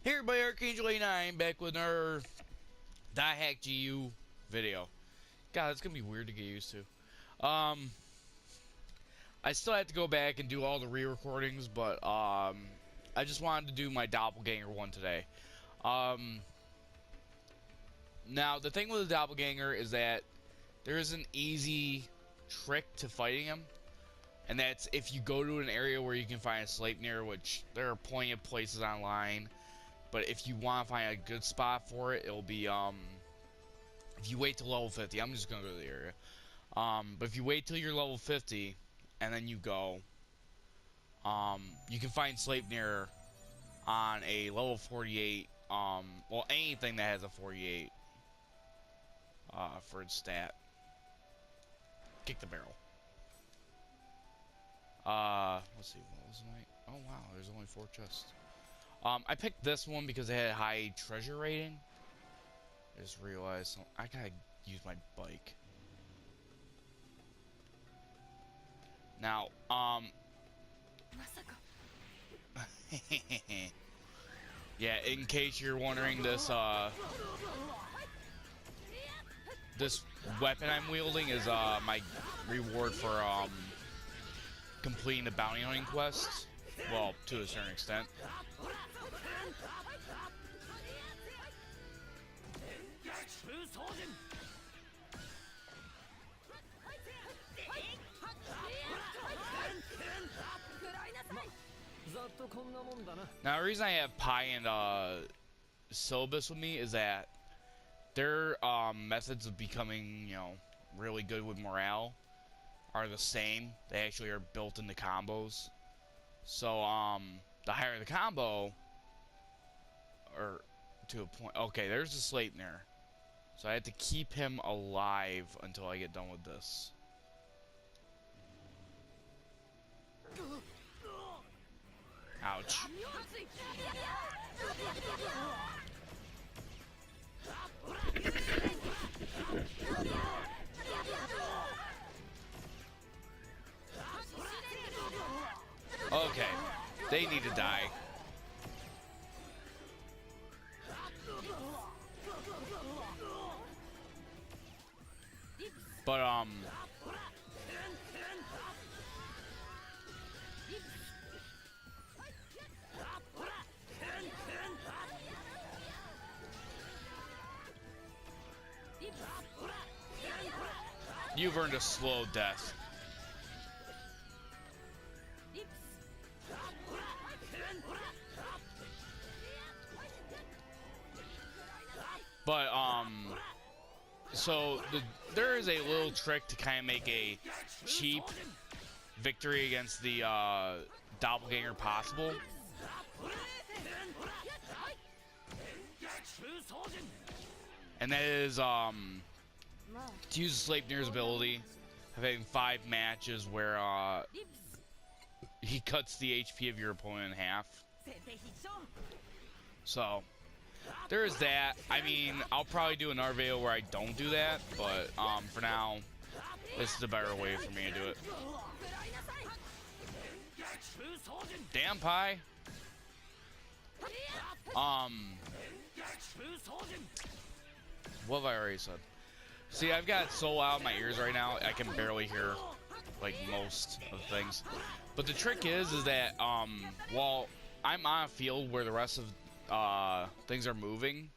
Hey everybody, Archangel89 back with another Die Hack GU video. God, it's gonna be weird to get used to. I still have to go back and do all the re-recordings, but I just wanted to do my Doppelganger one today. Now the thing with the Doppelganger is that there is an easy trick to fighting him, and that's if you go to an area where you can find a Sleipnir, which there are plenty of places online. But if you want to find a good spot for it, it'll be, if you wait till level 50, I'm just going to go to the area. But if you wait till you're level 50, and then you go, you can find Sleipnir on a level 48, well, anything that has a 48, for its stat. Kick the barrel. Let's see, what was my, oh wow, there's only 4 chests. I picked this one because it had a high treasure rating. I just realized I gotta use my bike. Now, yeah, in case you're wondering, this weapon I'm wielding is, my reward for, completing the bounty hunting quest. Well, to a certain extent. Now, the reason I have Pi and Syllabus with me is that their methods of becoming, you know, really good with morale are the same. They actually are built into combos. So, the higher the combo, or to a point. Okay, there's a Sleipnir. So I have to keep him alive until I get done with this. Ouch. Okay, they need to die. But you've earned a slow death. But, so there is a little trick to kind of make a cheap victory against the, Doppelganger possible. And that is, to use Sleipnir's ability of having 5 matches where, he cuts the HP of your opponent in half. So, there is that. I mean, I'll probably do another video where I don't do that, but for now, this is a better way for me to do it. Damn Pi. What have I already said? See, I've got so loud in my ears right now, I can barely hear, like, most of things. But the trick is that, while I'm on a field where the rest of things are moving,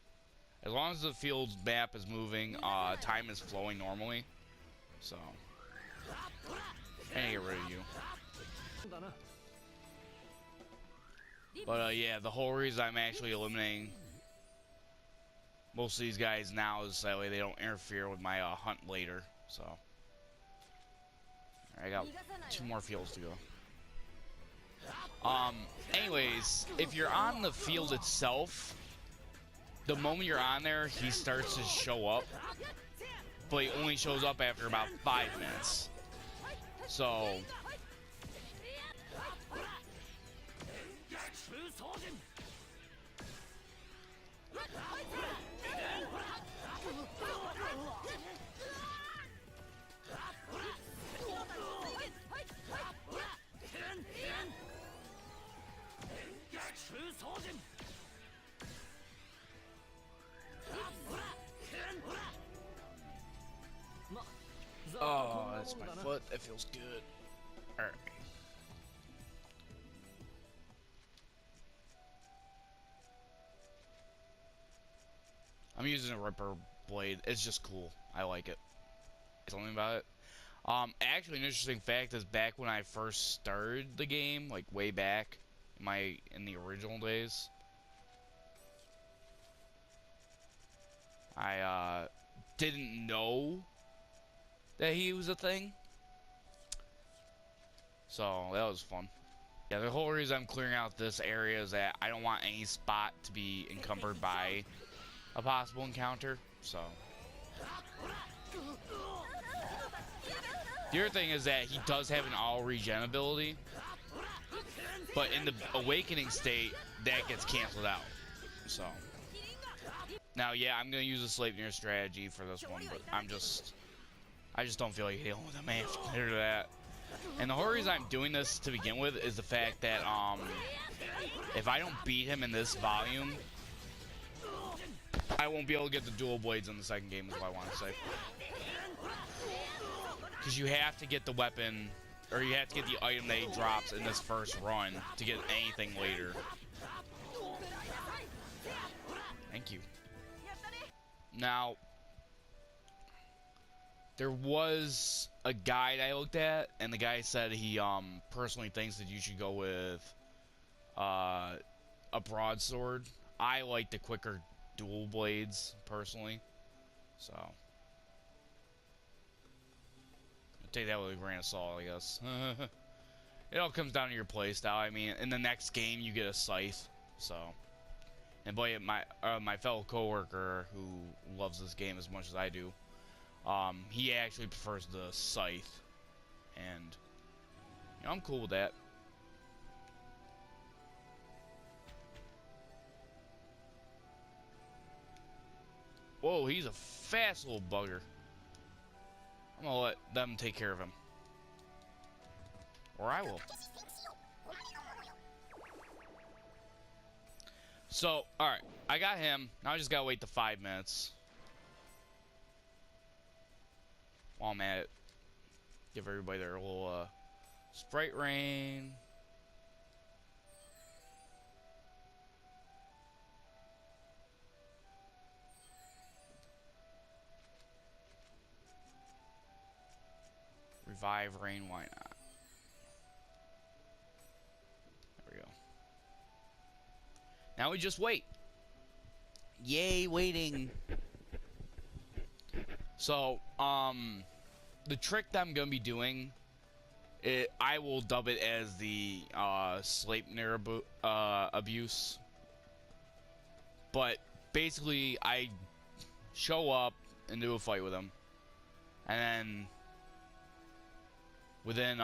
as long as the field's map is moving, time is flowing normally. So, I get rid of you. But yeah, the whole reason I'm actually eliminating most of these guys now is that way they don't interfere with my hunt later. So, I got 2 more fields to go. Anyways, if you're on the field itself, the moment you're on there, he starts to show up, but he only shows up after about 5 minutes. So, that's my foot. That feels good. Alright. I'm using a Ripper blade. It's just cool. I like it. Something about it. Actually, an interesting fact is back when I first started the game, like way back in the original days, I didn't know that he was a thing. So that was fun. Yeah, the whole reason I'm clearing out this area is that I don't want any spot to be encumbered by a possible encounter. So the other thing is that he does have an all regen ability, but in the awakening state, that gets canceled out. So now, yeah, I'm gonna use a Sleipnir strategy for this one, but I just don't feel like dealing with him after that. And the whole reason I'm doing this to begin with is the fact that if I don't beat him in this volume, I won't be able to get the dual blades in the second game, is what I want to say. Because you have to get the weapon, or you have to get the item that he drops in this first run to get anything later. Thank you. Now, there was a guide I looked at, and the guy said he personally thinks that you should go with a broadsword. I like the quicker dual blades personally, so I'll take that with a grain of salt, I guess. It all comes down to your playstyle. I mean, in the next game you get a scythe, so. And boy, my fellow coworker who loves this game as much as I do, he actually prefers the scythe, and you know, I'm cool with that. Whoa, he's a fast little bugger. I'm gonna let them take care of him, or I will. So, alright, I got him. Now I just gotta wait the 5 minutes. While I'm at it. Give everybody their little, sprite rain. Revive rain, why not? There we go. Now we just wait. Yay, waiting. So, the trick that I'm gonna be doing, I will dub it as the Sleipnir abuse. But basically, I show up and do a fight with him, and then within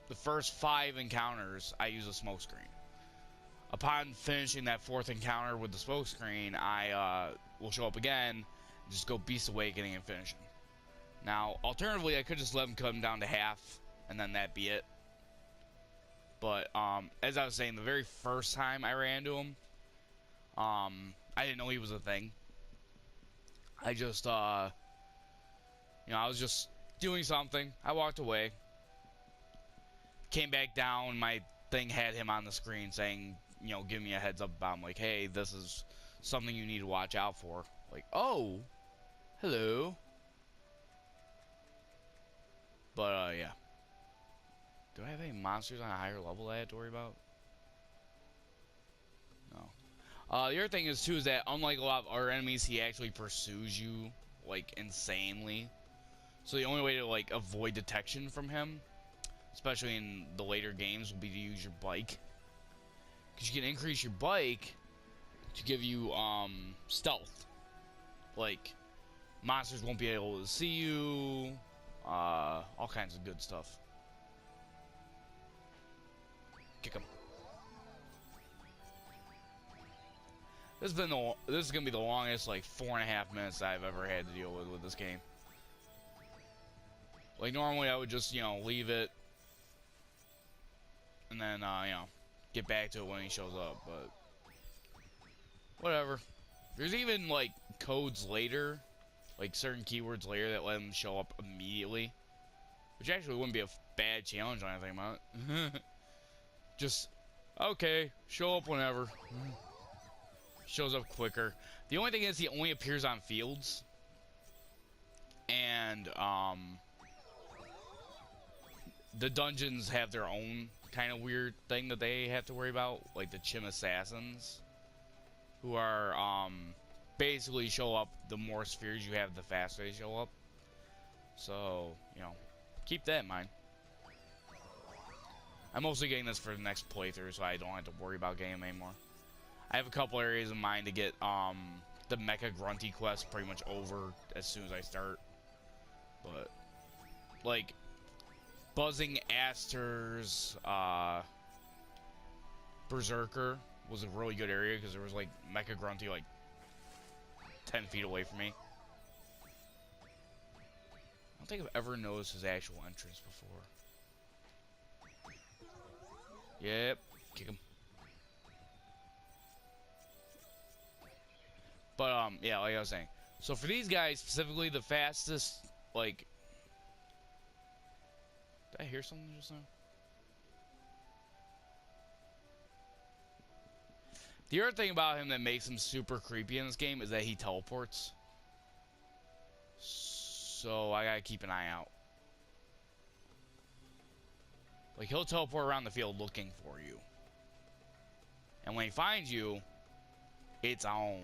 the first 5 encounters, I use a smoke screen. Upon finishing that 4th encounter with the smoke screen, I will show up again, and just go Beast Awakening and finish him. Now, alternatively, I could just let him come down to half, and then that'd be it. But as I was saying, the very first time I ran into him, I didn't know he was a thing. I just, you know, I was just doing something. I walked away. Came back down. My thing had him on the screen saying, you know, give me a heads up about him. Like, hey, this is something you need to watch out for. Like, oh, hello. But, yeah. Do I have any monsters on a higher level that I have to worry about? No. The other thing is, too, is that unlike a lot of other enemies, he actually pursues you, like, insanely. So the only way to, like, avoid detection from him, especially in the later games, will be to use your bike. Because you can increase your bike to give you, stealth. Like, monsters won't be able to see you, all kinds of good stuff. Kick him. This is gonna be the longest, like, 4.5 minutes I've ever had to deal with this game. Like, normally I would just, you know, leave it, and then, you know, get back to it when he shows up, but whatever. There's even, like, codes later like certain keywords later that let them show up immediately, which actually wouldn't be a bad challenge or anything about it. Just okay, show up whenever. Shows up quicker. The only thing is he only appears on fields, and the dungeons have their own kind of weird thing that they have to worry about, like the Chim Assassins, who are basically show up the more spheres you have, the faster they show up. So, you know, keep that in mind. I'm mostly getting this for the next playthrough, so I don't have to worry about getting them anymore. I have a couple areas in mind to get the Mecha Grunty quest pretty much over as soon as I start. But, like, Buzzing Aster's Berserker was a really good area because there was, like, Mecha Grunty, like, 10 feet away from me. I don't think I've ever noticed his actual entrance before. Yep, kick him. But, yeah, like I was saying. So for these guys, specifically, the fastest, like... Did I hear something just now? The other thing about him that makes him super creepy in this game is that he teleports. So I gotta keep an eye out. Like, he'll teleport around the field looking for you. And when he finds you, it's on.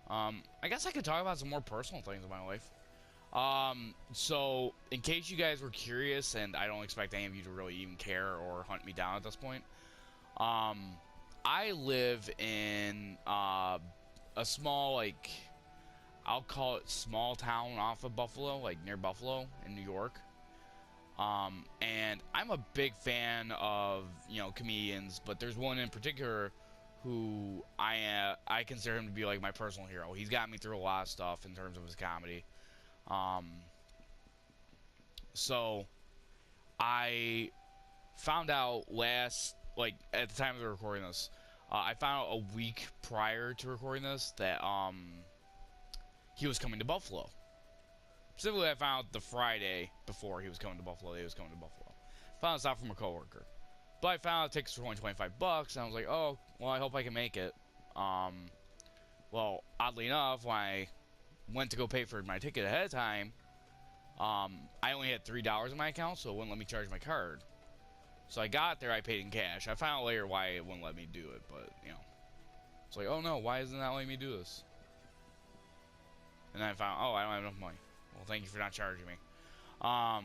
I guess I could talk about some more personal things in my life. So, in case you guys were curious, and I don't expect any of you to really even care or hunt me down at this point, I live in, a small, like, I'll call it small town off of Buffalo, like near Buffalo in New York. And I'm a big fan of, you know, comedians, but there's one in particular who I consider him to be like my personal hero. He's got me through a lot of stuff in terms of his comedy. So I found out like at the time of the recording this, I found out a week prior to recording this that he was coming to Buffalo. Specifically, I found out the Friday before he was coming to Buffalo. He was coming to Buffalo. Found this out from a coworker. But I found out tickets were only $25, and I was like, oh, well, I hope I can make it. Well, oddly enough, when I went to go pay for my ticket ahead of time, I only had $3 in my account, so it wouldn't let me charge my card. So I got there, I paid in cash. I found out later why it wouldn't let me do it, but, you know. It's like, oh no, why isn't that letting me do this? And then I found, oh, I don't have enough money. Well, thank you for not charging me. God,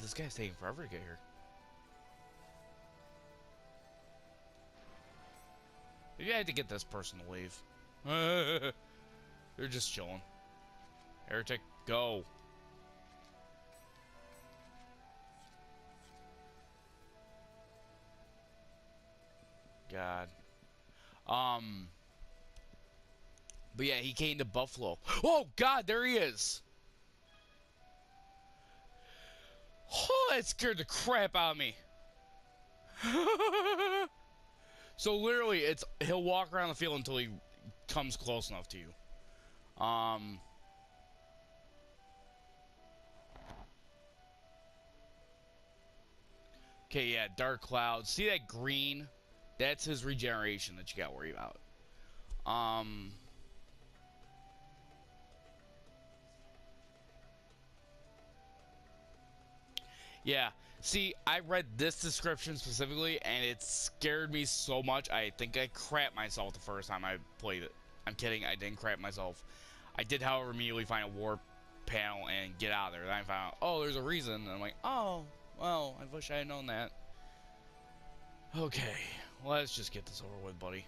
this guy's taking forever to get here. Maybe I had to get this person to leave. They're just chilling. Heretic, go. God. But yeah, he came to Buffalo. Oh, God, there he is. Oh, that scared the crap out of me. So literally, he'll walk around the field until he comes close enough to you. Okay, yeah, dark clouds. See that green? That's his regeneration that you got to worry about. Yeah, see, I read this description specifically, and it scared me so much, I think I crapped myself the first time I played it. I'm kidding, I didn't crap myself. I did, however, immediately find a warp panel and get out of there. Then I found out, oh, there's a reason, and I'm like, oh, well, I wish I had known that. Okay, let's just get this over with, buddy.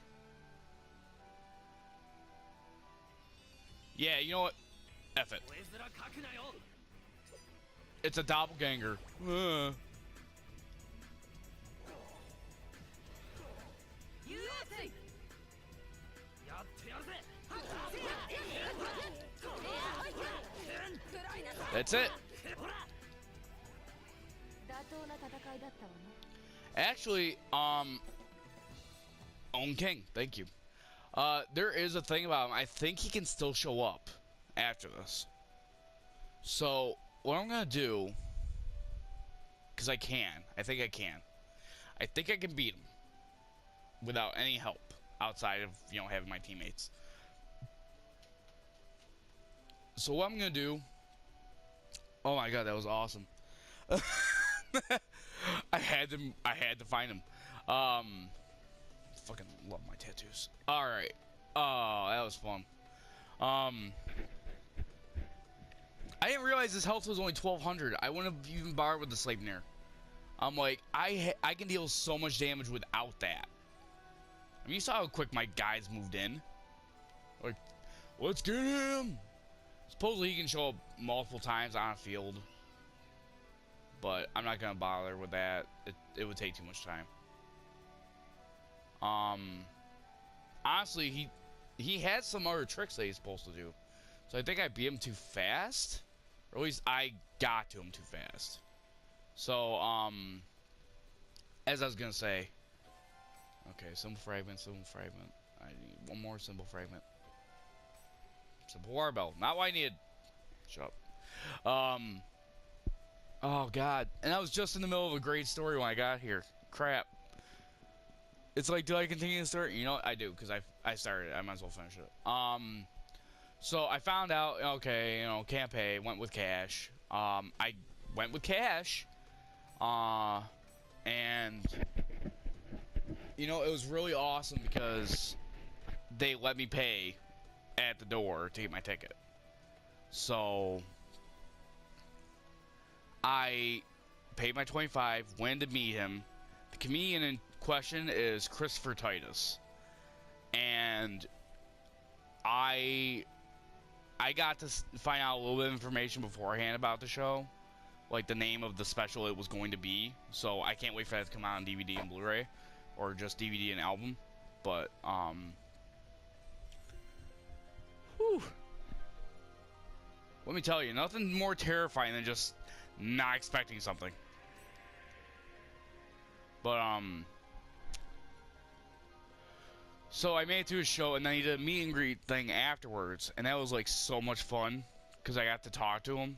Yeah, you know what? F it. It's a doppelganger. That's it. Actually, Own King, thank you. There is a thing about him. I think he can still show up after this. So, what I'm gonna do, because I think I can. I think I can beat him without any help outside of, you know, having my teammates. So what I'm gonna do, oh my god, that was awesome. I had to find him. Fucking love my tattoos. Alright. Oh, that was fun. I didn't realize his health was only 1200. I wouldn't have even bothered with the Sleipnir. I'm like, I can deal so much damage without that. I mean, you saw how quick my guys moved in. Like, let's get him! Supposedly he can show up multiple times on a field. But I'm not gonna bother with that. It would take too much time. Honestly, he has some other tricks that he's supposed to do. So I think I beat him too fast. Or at least I got to him too fast. So, as I was gonna say. Okay, symbol fragment. I need one more symbol fragment. Simple barbell. Not what I needed. Shut up. Oh, God. And I was just in the middle of a great story when I got here. Crap. It's like, do I continue the story? You know what? I do, because I started it. I might as well finish it. So I found out, okay, you know, can't pay. Went with cash. I went with cash. And, you know, it was really awesome because they let me pay at the door to get my ticket. So I paid my 25, went to meet him. The comedian in question is Christopher Titus. And I got to find out a little bit of information beforehand about the show. Like the name of the special it was going to be. So I can't wait for that to come out on DVD and Blu-ray. Or just DVD and album. But, whew. Let me tell you, nothing more terrifying than just not expecting something. But, so I made it to a show, and then he did a meet and greet thing afterwards, and that was, like, so much fun, because I got to talk to him.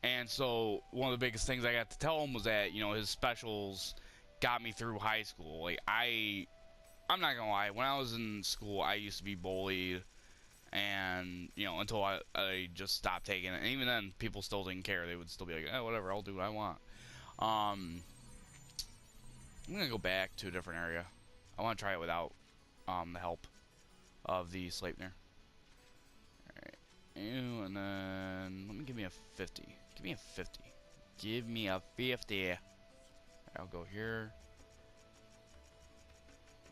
And so, one of the biggest things I got to tell him was that, you know, his specials got me through high school. Like, I'm not gonna lie, when I was in school, I used to be bullied, and, you know, until I just stopped taking it. And even then, people still didn't care. They would still be like, eh, whatever, I'll do what I want. I'm gonna go back to a different area. I want to try it without the help of the Sleipnir. Alright. And then, let me give me a 50. Give me a 50. Give me a 50. I'll go here.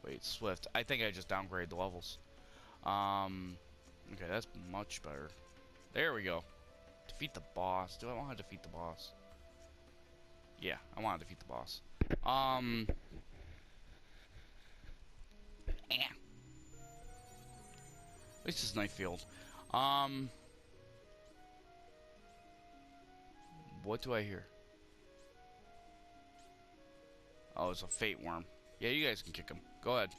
Wait, Swift. I think I just downgraded the levels. Okay, that's much better. There we go. Defeat the boss. Do I want to defeat the boss? Yeah, I want to defeat the boss. Yeah. At least it's Night Field. What do I hear? Oh, it's a Fate Worm. Yeah, you guys can kick him. Go ahead.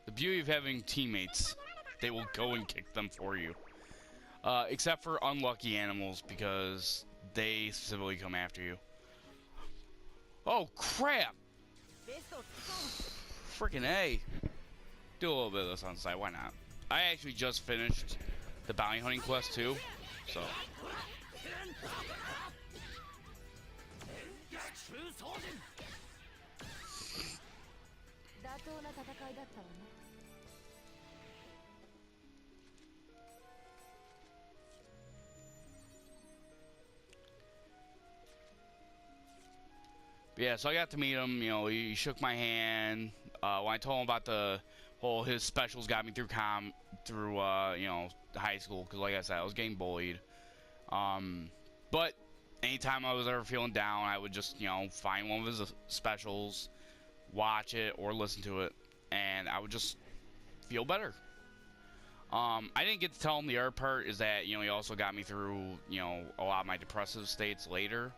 The beauty of having teammates, they will go and kick them for you. Except for unlucky animals, because they specifically come after you. Oh, crap! Freaking A. Do a little bit of this on the side, why not? I actually just finished the bounty hunting quest too, so. Yeah, so I got to meet him, you know, he shook my hand. When I told him about the whole, his specials got me through you know, high school, because like I said, I was getting bullied. But anytime I was ever feeling down, I would just, you know, find one of his specials, watch it, or listen to it, and I would just feel better. I didn't get to tell him the other part is that, you know, he also got me through, you know, a lot of my depressive states later,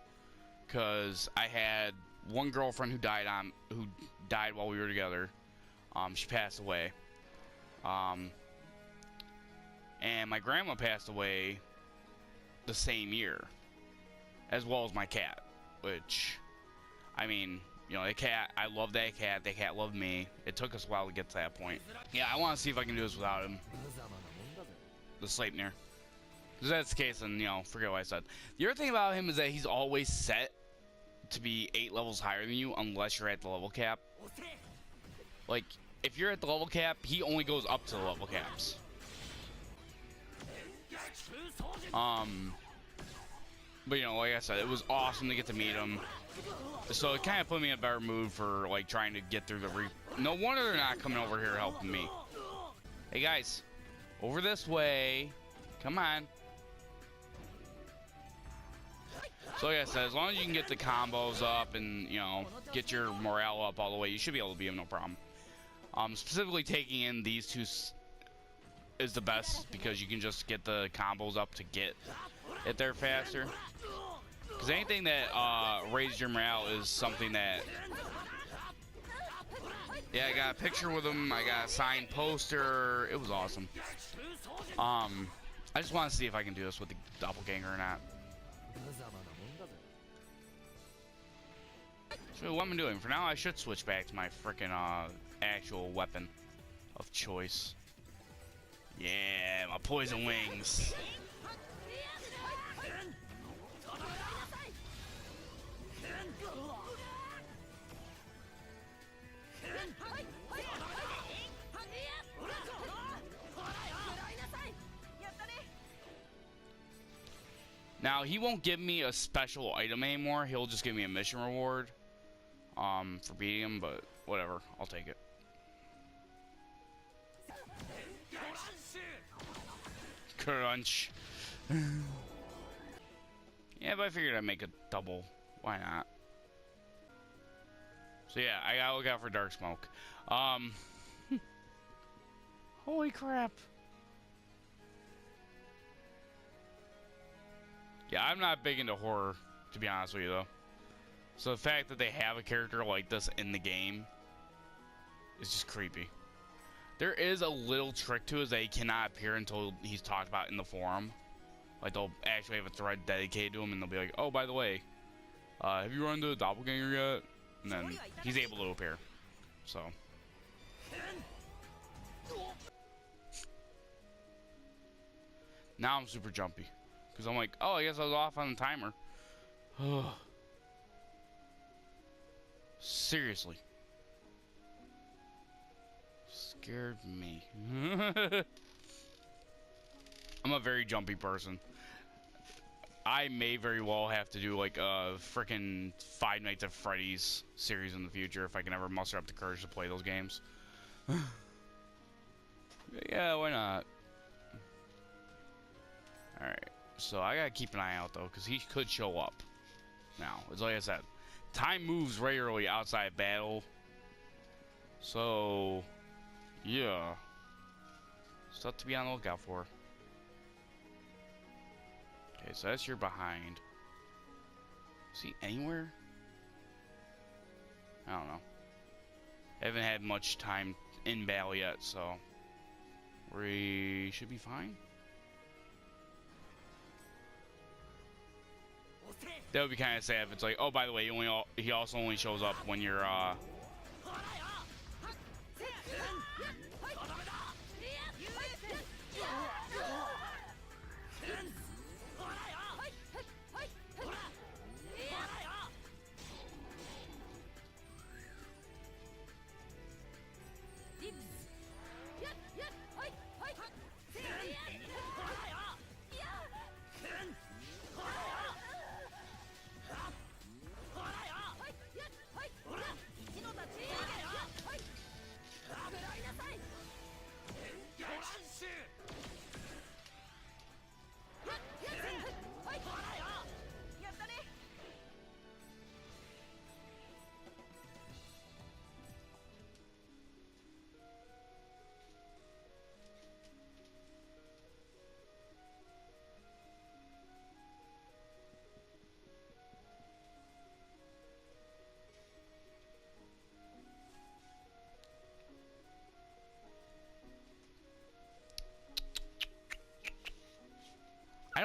because I had one girlfriend who died while we were together. She passed away. And my grandma passed away the same year, as well as my cat, which, I mean, you know, the cat, I love that cat. That cat loved me. It took us a while to get to that point. Yeah, I want to see if I can do this without him. The Sleipnir. If that's the case, then, you know, forget what I said. The other thing about him is that he's always set to be 8 levels higher than you, unless you're at the level cap. Like, if you're at the level cap, he only goes up to the level caps. But, you know, like I said, it was awesome to get to meet him. So it kind of put me in a better mood for, like, trying to get through the No wonder they're not coming over here helping me. Hey, guys. Over this way. Come on. So, like I said, as long as you can get the combos up and, you know, get your morale up all the way, you should be able to beat him, no problem. Specifically taking in these two is the best, because you can just get the combos up to get it there faster. Because anything that raises your morale is something that... Yeah, I got a picture with him. I got a signed poster. It was awesome. I just want to see if I can do this with the Doppelganger or not. So what I'm doing for now, I should switch back to my freaking actual weapon of choice. Yeah, my poison wings. Now, he won't give me a special item anymore. He'll just give me a mission reward for beating him, but whatever. I'll take it. Crunch. Yeah, but I figured I'd make a double. Why not? So yeah, I gotta look out for dark smoke. Holy crap. Yeah, I'm not big into horror, to be honest with you, though. So the fact that they have a character like this in the game is just creepy. There is a little trick to it, is that he cannot appear until he's talked about in the forum. Like, they'll actually have a thread dedicated to him, and they'll be like, oh, by the way, have you run into the Doppelganger yet? And then he's able to appear. So. Now I'm super jumpy. Because I'm like, oh, I guess I was off on the timer. Seriously. Scared me. I'm a very jumpy person. I may very well have to do like a freaking Five Nights at Freddy's series in the future if I can ever muster up the courage to play those games. Yeah, why not? Alright. So I gotta keep an eye out though, because he could show up. Now, it's like I said, time moves regularly outside battle. So, yeah. Stuff to be on the lookout for. Okay, so that's your behind. Is he anywhere? I don't know. I haven't had much time in battle yet, so we should be fine. That would be kind of sad if it's like, oh, by the way, he also only shows up when you're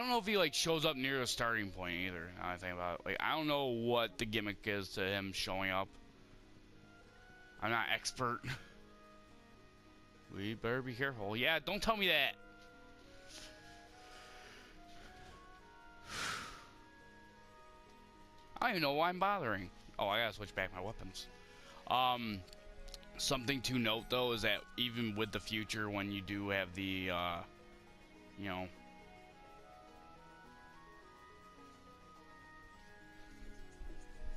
don't know if he like shows up near the starting point either. Now I think about it. Like, I don't know what the gimmick is to him showing up. I'm not expert. We better be careful. Yeah, don't tell me that. I don't even know why I'm bothering. Oh, I gotta switch back my weapons. Something to note though is that even with the future, when you do have the, you know,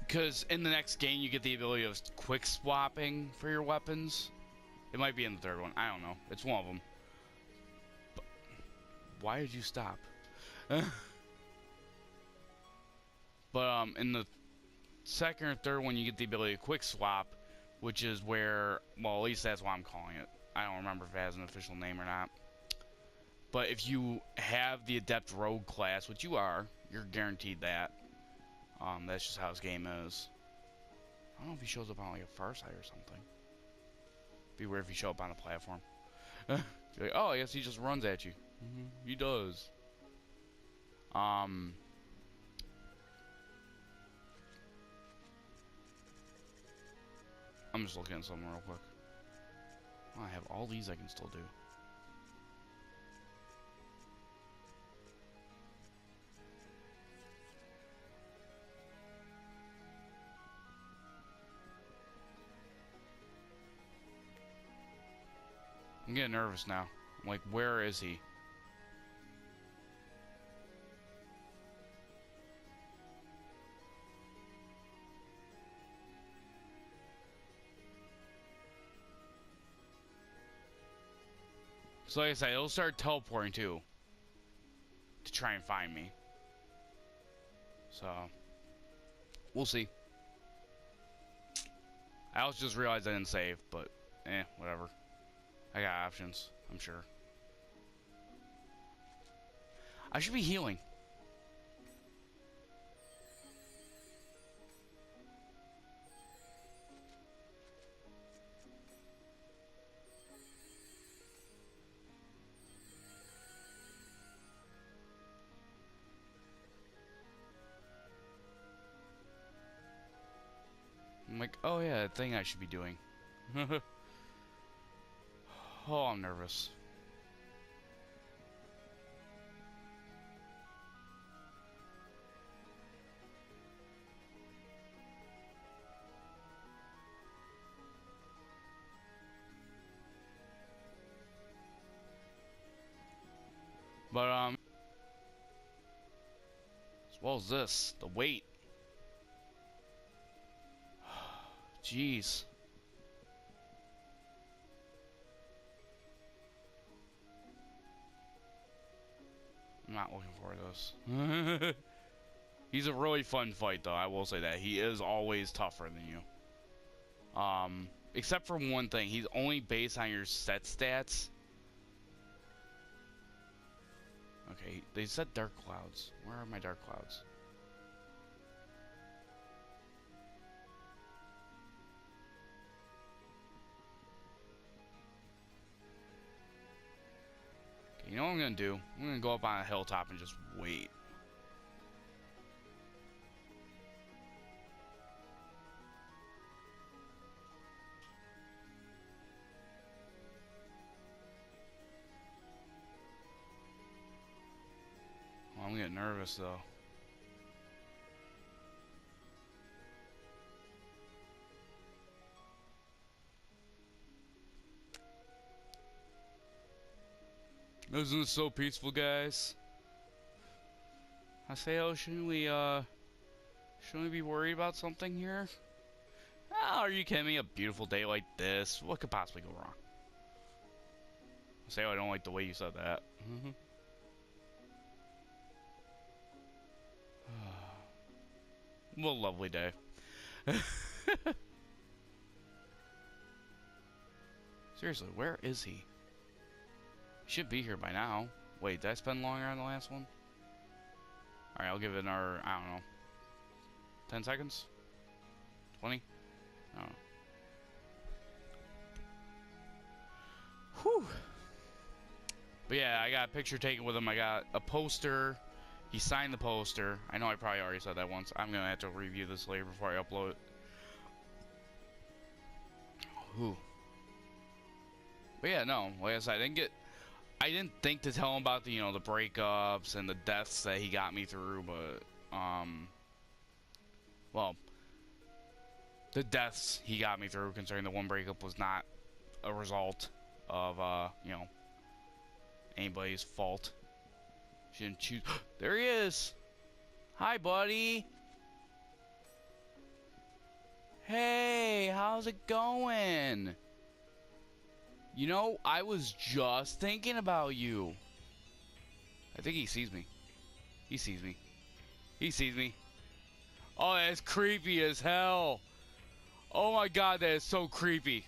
because in the next game you get the ability of quick swapping for your weapons. It might be in the third one. I don't know. It's one of them. But why did you stop? But in the second or third one, you get the ability to quick swap, which is where, well, at least that's what I'm calling it. I don't remember if it has an official name or not. But if you have the Adept Rogue class, which you are, you're guaranteed that. That's just how this game is. I don't know if he shows up on like a far side or something. Be weird if he show up on a platform. Like, oh, I guess he just runs at you. He does. I'm just looking at something real quick. Oh, I have all these I can still do. I'm getting nervous now. I'm like, where is he? So like I said, it'll start teleporting too. To try and find me. So, we'll see. I also just realized I didn't save, but whatever. I got options, I'm sure. I should be healing. I'm like, oh yeah, that thing I should be doing. Oh, I'm nervous. But, as well as this, the weight. Jeez. I'm not looking forward to this. He's a really fun fight, though. I will say that. He is always tougher than you. Except for one thing. He's only based on your set stats. Okay, they said dark clouds. Where are my dark clouds? Okay, you know what I'm gonna do? I'm gonna go up on a hilltop and just wait. Oh, I'm getting nervous though. Isn't it so peaceful, guys? I say, oh, shouldn't we be worried about something here? Oh, are you kidding me? A beautiful day like this. What could possibly go wrong? I say, oh, I don't like the way you said that. What a lovely day. Seriously, where is he? He should be here by now. Wait, did I spend longer on the last one? Alright, I'll give it another, I don't know, 10 seconds? 20? I don't know. Whew. But yeah, I got a picture taken with him. I got a poster He signed the poster. I know I probably already said that once. I'm gonna have to review this later before I upload it. Whew. But yeah, no, like I said, I didn't think to tell him about the, the breakups and the deaths that he got me through, but, well, the deaths he got me through, considering the one breakup was not a result of, anybody's fault. She didn't choose. There he is! Hi, buddy! Hey, how's it going? You know, I was just thinking about you. I think he sees me. He sees me. He sees me. Oh, that's creepy as hell. Oh my god, that is so creepy.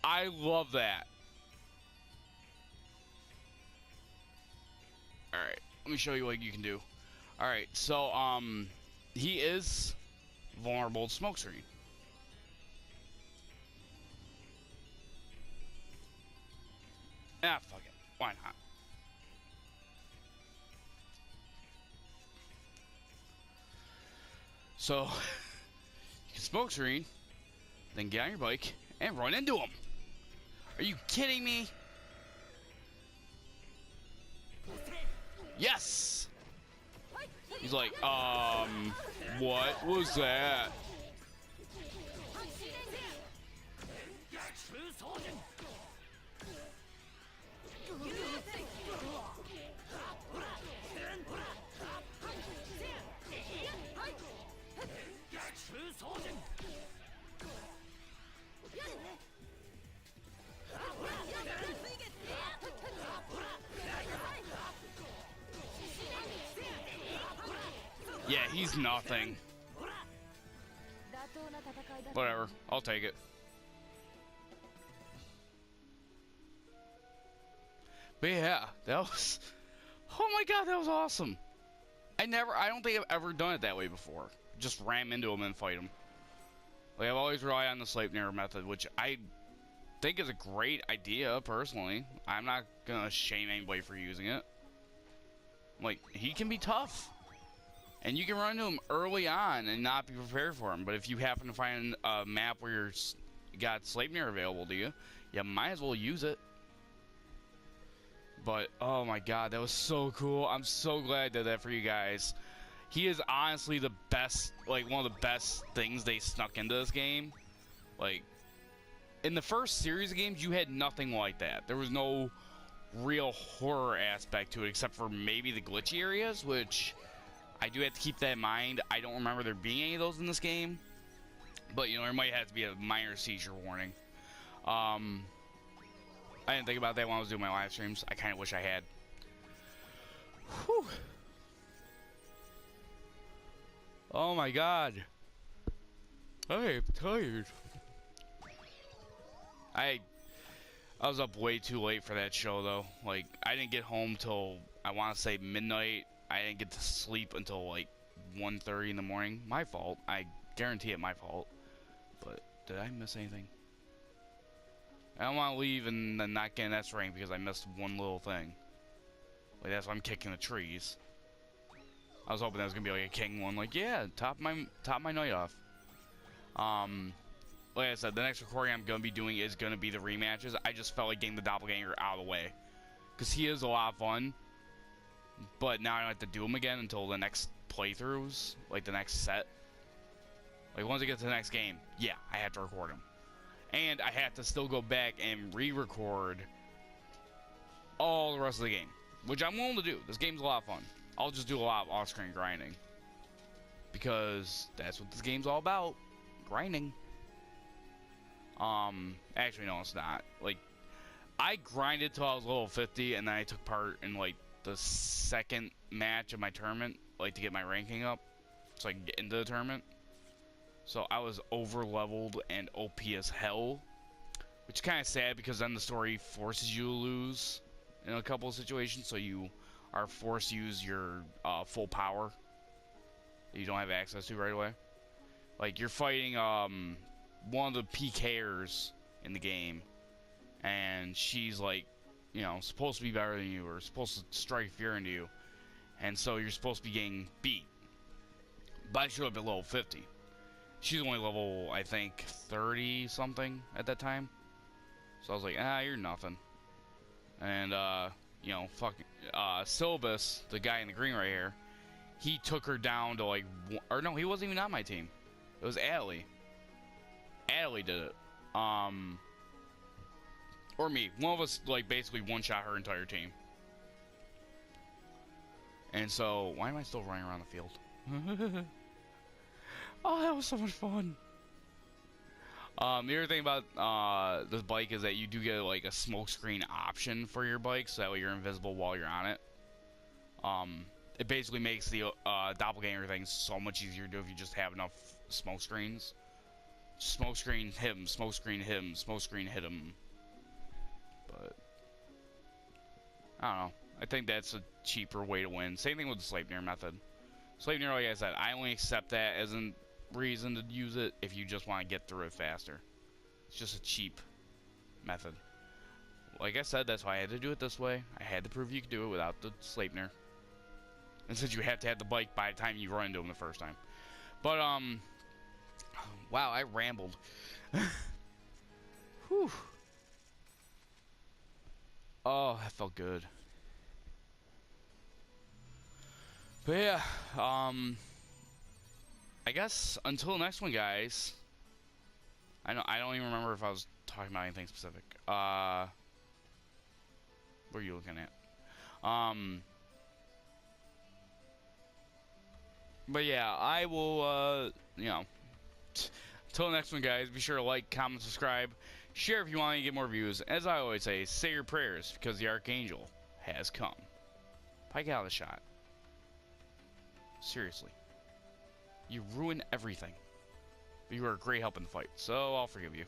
I love that. Alright, let me show you what you can do. Alright, so, he is vulnerable to smoke screen. Ah, fuck it. Why not? So, you can smoke screen, then get on your bike, and run into him. Are you kidding me? Yes! He's like, what was that? Yeah, he's nothing. Whatever, I'll take it. But yeah, that was... Oh my god, that was awesome. I don't think I've ever done it that way before. Just ram into him and fight him. Like, I've always relied on the Sleipnir method, which I think is a great idea, personally. I'm not gonna shame anybody for using it. Like, he can be tough. And you can run into him early on and not be prepared for him. But if you happen to find a map where you got Sleipnir available to you, you might as well use it. But, oh my god, that was so cool. I'm so glad I did that for you guys. He is honestly the best, like, one of the best things they snuck into this game. Like, in the first series of games, you had nothing like that. There was no real horror aspect to it, except for maybe the glitchy areas, which I do have to keep that in mind. I don't remember there being any of those in this game. But, there might have to be a minor seizure warning. I didn't think about that when I was doing my live streams. I kind of wish I had. Whew. Oh my god. I'm tired. I was up way too late for that show, though. Like, I didn't get home till, I want to say, midnight. I didn't get to sleep until, like, 1:30 in the morning. My fault. I guarantee it my fault. But, did I miss anything? I don't want to leave and then not get an S rank because I missed one little thing. Like, that's why I'm kicking the trees. I was hoping that was gonna be like a king one. Like, yeah, top my night off. Like I said, the next recording I'm gonna be doing is gonna be the rematches. I just felt like getting the Doppelganger out of the way because he is a lot of fun. But now I don't have to do him again until the next playthroughs, like the next set. Like, once I get to the next game, yeah, I have to record him. And I have to still go back and re-record all the rest of the game, which I'm willing to do. This game's a lot of fun. I'll just do a lot of off-screen grinding because that's what this game's all about, grinding. Actually, no, it's not. Like, I grinded till I was level 50, and then I took part in, like, the second match of my tournament, like, to get my ranking up so I can get into the tournament. So I was over-leveled and OP as hell, which is kind of sad because then the story forces you to lose in a couple of situations, so you are forced to use your full power that you don't have access to right away. Like, you're fighting one of the PKers in the game, and she's like, supposed to be better than you, or supposed to strike fear into you, and so you're supposed to be getting beat. But I showed up at level 50. She's only level, I think, 30 something at that time. So I was like, you're nothing. And you know, fucking Syllabus, the guy in the green right here, he took her down to like, or no, he wasn't even on my team. It was Allie. Allie did it. Or me. One of us like basically one-shot her entire team. And so, why am I still running around the field? Oh, that was so much fun. The other thing about this bike is that you do get like a smoke screen option for your bike, so that way you're invisible while you're on it. It basically makes the doppelganger thing so much easier to do if you just have enough smoke screens. Smoke screen hit him, smoke screen hit him, smoke screen hit him. But I don't know. I think that's a cheaper way to win. Same thing with the Sleipnir method. Sleipnir, like I said, I only accept that as a reason to use it if you just want to get through it faster. It's just a cheap method. Like I said, that's why I had to do it this way. I had to prove you could do it without the Sleipnir. And since you have to have the bike by the time you run into him the first time. But, wow, I rambled. Whew. Oh, that felt good. But yeah, I guess until the next one, guys. I don't even remember if I was talking about anything specific. What are you looking at? But yeah, I will, you know, until the next one, guys, be sure to like, comment, subscribe, share if you want to get more views. As I always say your prayers, because the Archangel has come. Pike out of the shot. Seriously. You ruin everything. But you were a great help in the fight, so I'll forgive you.